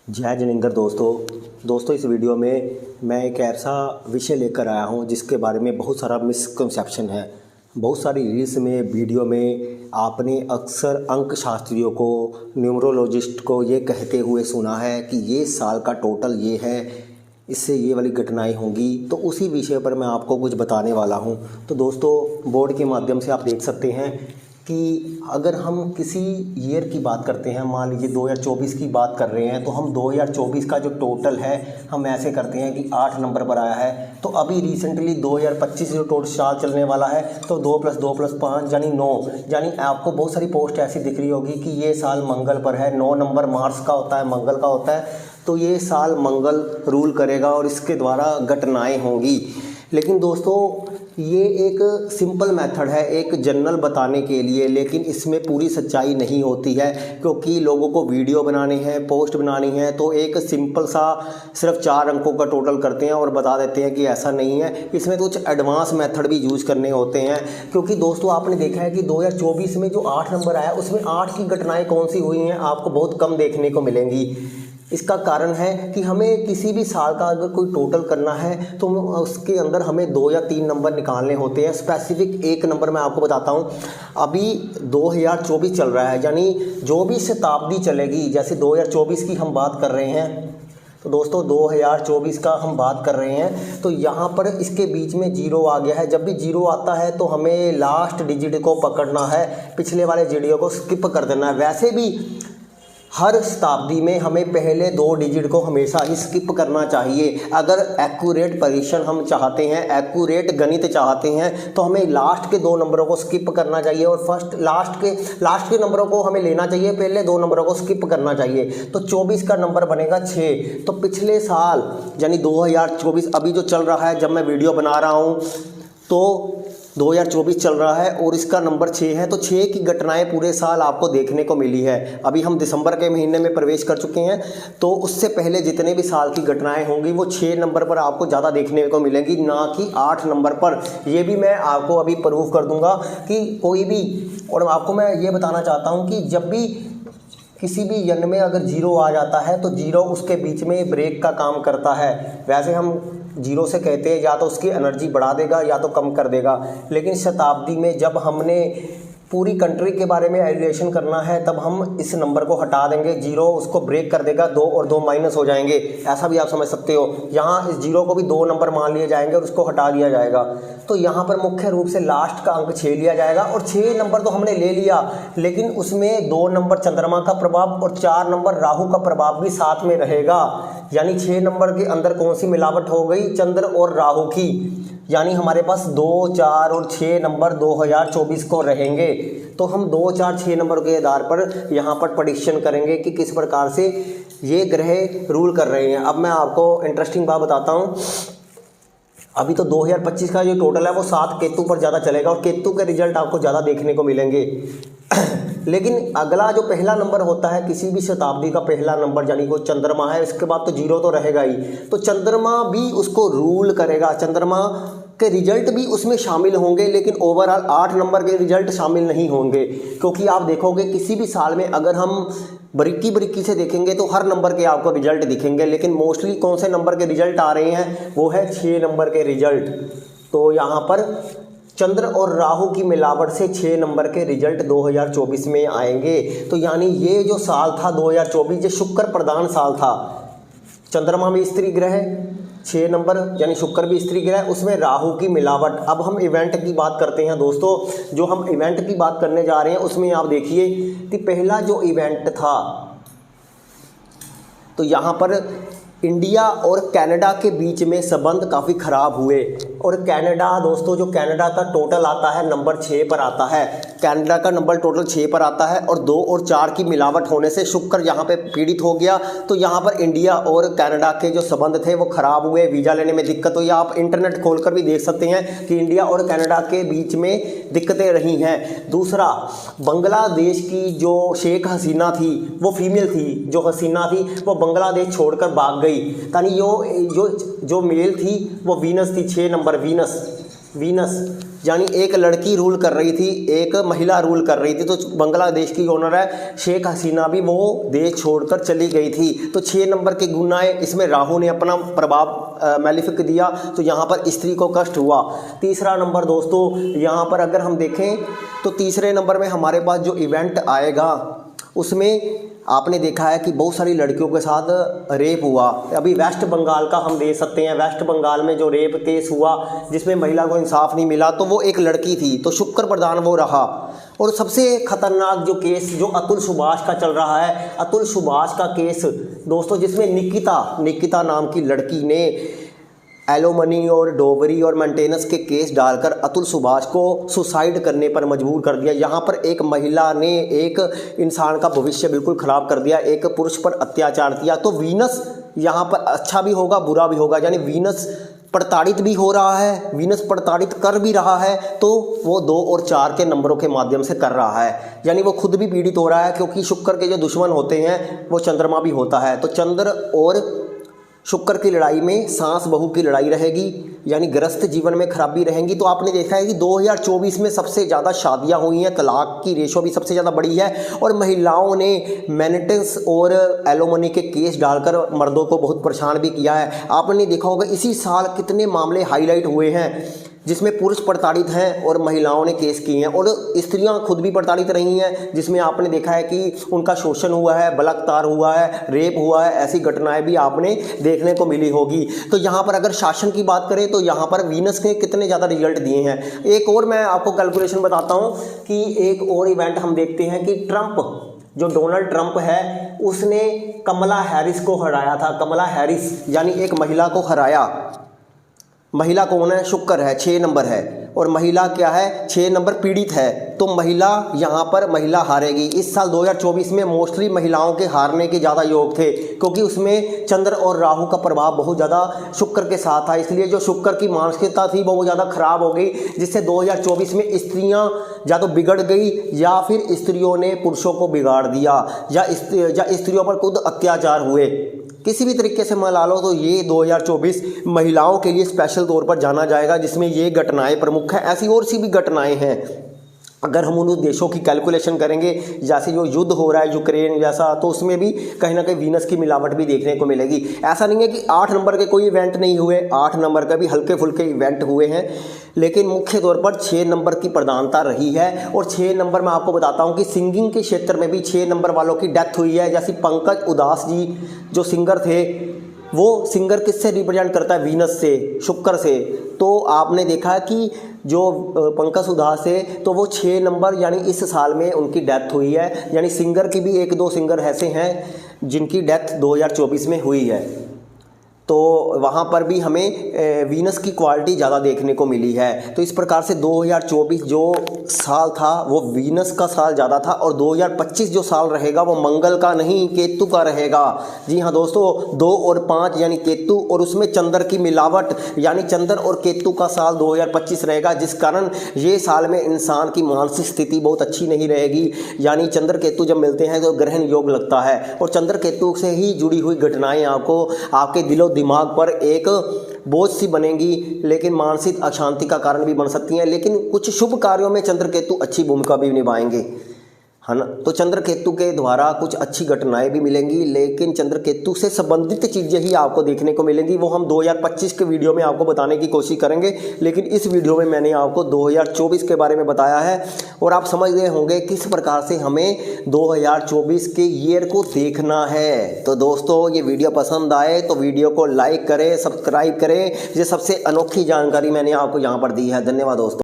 जय जिनेंद्र दोस्तों इस वीडियो में मैं एक ऐसा विषय लेकर आया हूं जिसके बारे में बहुत सारा मिसकंसेप्शन है। बहुत सारी रील्स में वीडियो में आपने अक्सर अंक शास्त्रियों को, न्यूमरोलॉजिस्ट को ये कहते हुए सुना है कि ये साल का टोटल ये है, इससे ये वाली घटनाएं होंगी। तो उसी विषय पर मैं आपको कुछ बताने वाला हूं। तो दोस्तों, बोर्ड के माध्यम से आप देख सकते हैं कि अगर हम किसी ईयर की बात करते हैं, मान लीजिए 2024 की बात कर रहे हैं, तो हम 2024 का जो टोटल है हम ऐसे करते हैं कि 8 नंबर पर आया है। तो अभी रिसेंटली 2025 जो टोटल साल चलने वाला है तो 2 + 2 + 5 यानी 9, यानी आपको बहुत सारी पोस्ट ऐसी दिख रही होगी कि ये साल मंगल पर है। 9 नंबर मार्स का होता है, मंगल का होता है, तो ये साल मंगल रूल करेगा और इसके द्वारा घटनाएँ होंगी। लेकिन दोस्तों, ये एक सिंपल मेथड है एक जनरल बताने के लिए, लेकिन इसमें पूरी सच्चाई नहीं होती है, क्योंकि लोगों को वीडियो बनाने हैं, पोस्ट बनानी है, तो एक सिंपल सा सिर्फ 4 अंकों का टोटल करते हैं और बता देते हैं कि ऐसा नहीं है। इसमें तो कुछ एडवांस मेथड भी यूज़ करने होते हैं, क्योंकि दोस्तों आपने देखा है कि 2024 में जो 8 नंबर आया उसमें 8 की घटनाएँ कौन सी हुई हैं आपको बहुत कम देखने को मिलेंगी। इसका कारण है कि हमें किसी भी साल का अगर कोई टोटल करना है तो उसके अंदर हमें 2 या 3 नंबर निकालने होते हैं। स्पेसिफिक एक नंबर मैं आपको बताता हूँ। अभी 2024 चल रहा है, यानी जो भी शताब्दी चलेगी, जैसे 2024 की हम बात कर रहे हैं, तो दोस्तों 2024 का हम बात कर रहे हैं, तो यहाँ पर इसके बीच में 0 आ गया है। जब भी 0 आता है तो हमें लास्ट डिजिट को पकड़ना है, पिछले वाले डिजिट को स्किप कर देना है। वैसे भी हर शताब्दी में हमें पहले 2 डिजिट को हमेशा ही स्किप करना चाहिए। अगर एक्यूरेट परीक्षण हम चाहते हैं, एक्यूरेट गणित चाहते हैं, तो हमें लास्ट के 2 नंबरों को स्किप करना चाहिए और लास्ट के नंबरों को हमें लेना चाहिए, पहले 2 नंबरों को स्किप करना चाहिए। तो 24 का नंबर बनेगा 6। तो पिछले साल यानी 2024 अभी जो चल रहा है, जब मैं वीडियो बना रहा हूँ तो 2024 चल रहा है और इसका नंबर 6 है। तो 6 की घटनाएं पूरे साल आपको देखने को मिली है। अभी हम दिसंबर के महीने में प्रवेश कर चुके हैं, तो उससे पहले जितने भी साल की घटनाएं होंगी वो 6 नंबर पर आपको ज़्यादा देखने को मिलेंगी, ना कि 8 नंबर पर। ये भी मैं आपको अभी प्रूव कर दूंगा कि कोई भी, और आपको मैं ये बताना चाहता हूँ कि जब भी किसी भी यन में अगर 0 आ जाता है तो 0 उसके बीच में ब्रेक का काम करता है। वैसे हम 0 से कहते हैं या तो उसकी एनर्जी बढ़ा देगा या तो कम कर देगा, लेकिन शताब्दी में जब हमने पूरी कंट्री के बारे में एवेल्यूएशन करना है तब हम इस नंबर को हटा देंगे। 0 उसको ब्रेक कर देगा, 2 और 2 माइनस हो जाएंगे, ऐसा भी आप समझ सकते हो। यहाँ इस 0 को भी 2 नंबर मान लिए जाएंगे और उसको हटा दिया जाएगा। तो यहाँ पर मुख्य रूप से लास्ट का अंक 6 लिया जाएगा। और 6 नंबर तो हमने ले लिया, लेकिन उसमें 2 नंबर चंद्रमा का प्रभाव और 4 नंबर राहु का प्रभाव भी साथ में रहेगा। यानी 6 नंबर के अंदर कौन सी मिलावट हो गई? चंद्र और राहु की। यानी हमारे पास 2, 4 और 6 नंबर 2024 को रहेंगे। तो हम 2, 4, 6 नंबर के आधार पर यहाँ पर प्रेडिक्शन करेंगे कि किस प्रकार से ये ग्रह रूल कर रहे हैं। अब मैं आपको इंटरेस्टिंग बात बताता हूँ। अभी तो 2025 का जो टोटल है वो 7 केतु पर ज़्यादा चलेगा और केतु के रिजल्ट आपको ज़्यादा देखने को मिलेंगे। लेकिन अगला जो पहला नंबर होता है किसी भी शताब्दी का पहला नंबर, यानी वो चंद्रमा है, इसके बाद तो 0 तो रहेगा ही। तो चंद्रमा भी उसको रूल करेगा, चंद्रमा के रिजल्ट भी उसमें शामिल होंगे, लेकिन ओवरऑल 8 नंबर के रिजल्ट शामिल नहीं होंगे। क्योंकि आप देखोगे किसी भी साल में अगर हम बारीकी से देखेंगे तो हर नंबर के आपको रिजल्ट दिखेंगे, लेकिन मोस्टली कौन से नंबर के रिजल्ट आ रहे हैं? वो है 6 नंबर के रिजल्ट। तो यहाँ पर चंद्र और राहु की मिलावट से 6 नंबर के रिजल्ट 2024 में आएंगे। तो यानी ये जो साल था 2024, ये शुक्र प्रधान साल था। चंद्रमा में स्त्री ग्रह, 6 नंबर यानी शुक्र भी स्त्री ग्रह, उसमें राहु की मिलावट। अब हम इवेंट की बात करते हैं दोस्तों। जो हम इवेंट की बात करने जा रहे हैं उसमें आप देखिए कि पहला जो इवेंट था, तो यहाँ पर इंडिया और कनाडा के बीच में संबंध काफ़ी ख़राब हुए। और कनाडा दोस्तों, जो कनाडा का टोटल आता है नंबर 6 पर आता है, कनाडा का नंबर टोटल 6 पर आता है और 2 और 4 की मिलावट होने से शुक्र यहाँ पे पीड़ित हो गया। तो यहाँ पर इंडिया और कनाडा के जो संबंध थे वो ख़राब हुए, वीज़ा लेने में दिक्कत हुई। आप इंटरनेट खोलकर भी देख सकते हैं कि इंडिया और कनाडा के बीच में दिक्कतें रही हैं। दूसरा, बांग्लादेश की जो शेख हसीना थी, वो फीमेल थी, जो हसीना थी वो बांग्लादेश छोड़कर भाग गई। यानी जो मेल थी वो वीनस थी, 6 नंबर वीनस। वीनस यानी एक लड़की रूल कर रही थी, एक महिला रूल कर रही थी। तो बांग्लादेश की ओनर है शेख हसीना भी वो देश छोड़कर चली गई थी। तो 6 नंबर के गुण आए, इसमें राहु ने अपना प्रभाव मैलिफिक दिया, तो यहाँ पर स्त्री को कष्ट हुआ। तीसरा नंबर दोस्तों यहाँ पर अगर हम देखें तो तीसरे नंबर में हमारे पास जो इवेंट आएगा उसमें आपने देखा है कि बहुत सारी लड़कियों के साथ रेप हुआ। अभी वेस्ट बंगाल का हम दे सकते हैं, वेस्ट बंगाल में जो रेप केस हुआ जिसमें महिला को इंसाफ नहीं मिला, तो वो एक लड़की थी, तो शुक्र प्रधान वो रहा। और सबसे खतरनाक जो केस जो अतुल सुभाष का चल रहा है, अतुल सुभाष का केस दोस्तों, जिसमें निकिता नाम की लड़की ने एलोमनी और डोबरी और मेंटेनेंस के केस डालकर अतुल सुभाष को सुसाइड करने पर मजबूर कर दिया। यहाँ पर एक महिला ने एक इंसान का भविष्य बिल्कुल ख़राब कर दिया, एक पुरुष पर अत्याचार किया। तो वीनस यहाँ पर अच्छा भी होगा बुरा भी होगा, यानी वीनस प्रताड़ित भी हो रहा है, वीनस प्रताड़ित कर भी रहा है, तो वो 2 और 4 के नंबरों के माध्यम से कर रहा है, यानी वो खुद भी पीड़ित हो रहा है, क्योंकि शुक्र के जो दुश्मन होते हैं वो चंद्रमा भी होता है। तो चंद्र और शुक्र की लड़ाई में सास बहू की लड़ाई रहेगी, यानी गृहस्थ जीवन में खराबी रहेंगी। तो आपने देखा है कि 2024 में सबसे ज़्यादा शादियां हुई हैं, तलाक की रेशो भी सबसे ज़्यादा बढ़ी है, और महिलाओं ने मेंटेनेंस और एलोमनी के केस डालकर मर्दों को बहुत परेशान भी किया है। आपने देखा होगा इसी साल कितने मामले हाईलाइट हुए हैं जिसमें पुरुष प्रताड़ित हैं और महिलाओं ने केस किए हैं, और स्त्रियां खुद भी प्रताड़ित रही हैं, जिसमें आपने देखा है कि उनका शोषण हुआ है, बलात्कार हुआ है, रेप हुआ है, ऐसी घटनाएं भी आपने देखने को मिली होगी। तो यहाँ पर अगर शासन की बात करें तो यहाँ पर वीनस ने कितने ज़्यादा रिजल्ट दिए हैं। एक और मैं आपको कैलकुलेशन बताता हूँ कि एक और इवेंट हम देखते हैं कि जो डोनाल्ड ट्रंप है उसने कमला हैरिस को हराया था। कमला हैरिस यानी एक महिला को हराया। महिला कौन है? शुक्र है, 6 नंबर है, और महिला क्या है? 6 नंबर पीड़ित है। तो महिला यहाँ पर महिला हारेगी। इस साल 2024 में मोस्टली महिलाओं के हारने के ज़्यादा योग थे, क्योंकि उसमें चंद्र और राहु का प्रभाव बहुत ज़्यादा शुक्र के साथ था, इसलिए जो शुक्र की मानसिकता थी वो ज़्यादा खराब हो गई, जिससे 2024 में स्त्रियाँ या तो बिगड़ गई या फिर स्त्रियों ने पुरुषों को बिगाड़ दिया, या स्त्रियों पर खुद अत्याचार हुए। किसी भी तरीके से मान लो तो ये 2024 महिलाओं के लिए स्पेशल तौर पर जाना जाएगा, जिसमें ये घटनाएं प्रमुख हैं। ऐसी और सी भी घटनाएं हैं। अगर हम उन देशों की कैलकुलेशन करेंगे, जैसे जो युद्ध हो रहा है यूक्रेन जैसा, तो उसमें भी कहीं ना कहीं वीनस की मिलावट भी देखने को मिलेगी। ऐसा नहीं है कि 8 नंबर के कोई इवेंट नहीं हुए, 8 नंबर का भी हल्के फुल्के इवेंट हुए हैं, लेकिन मुख्य तौर पर 6 नंबर की प्रधानता रही है। और 6 नंबर मैं आपको बताता हूँ कि सिंगिंग के क्षेत्र में भी 6 नंबर वालों की डेथ हुई है। जैसे पंकज उधास जी जो सिंगर थे, वो सिंगर किससे रिप्रेजेंट करता है? वीनस से, शुक्र से। तो आपने देखा कि जो पंकज उधास है तो वो 6 नंबर यानी इस साल में उनकी डेथ हुई है। यानी सिंगर की भी 1-2 सिंगर ऐसे हैं जिनकी डेथ 2024 में हुई है। तो वहाँ पर भी हमें वीनस की क्वालिटी ज़्यादा देखने को मिली है। तो इस प्रकार से 2024 जो साल था वो वीनस का साल ज़्यादा था, और 2025 जो साल रहेगा वो मंगल का नहीं केतु का रहेगा। जी हाँ दोस्तों, 2 और 5 यानी केतु, और उसमें चंद्र की मिलावट यानी चंद्र और केतु का साल 2025 रहेगा, जिस कारण ये साल में इंसान की मानसिक स्थिति बहुत अच्छी नहीं रहेगी। यानी चंद्र केतु जब मिलते हैं तो ग्रहण योग लगता है, और चंद्र केतु से ही जुड़ी हुई घटनाएँ आपको आपके दिलो दिमाग पर एक बोझ सी बनेंगी, लेकिन मानसिक अशांति का कारण भी बन सकती हैं। लेकिन कुछ शुभ कार्यों में चंद्र केतु अच्छी भूमिका भी निभाएंगे, है ना। तो चंद्र केतु के द्वारा कुछ अच्छी घटनाएं भी मिलेंगी, लेकिन चंद्र केतु से संबंधित चीज़ें ही आपको देखने को मिलेंगी। वो हम 2025 के वीडियो में आपको बताने की कोशिश करेंगे, लेकिन इस वीडियो में मैंने आपको 2024 के बारे में बताया है, और आप समझ गए होंगे किस प्रकार से हमें 2024 के ईयर को देखना है। तो दोस्तों, ये वीडियो पसंद आए तो वीडियो को लाइक करें, सब्सक्राइब करें। ये सबसे अनोखी जानकारी मैंने आपको यहाँ पर दी है। धन्यवाद दोस्तों।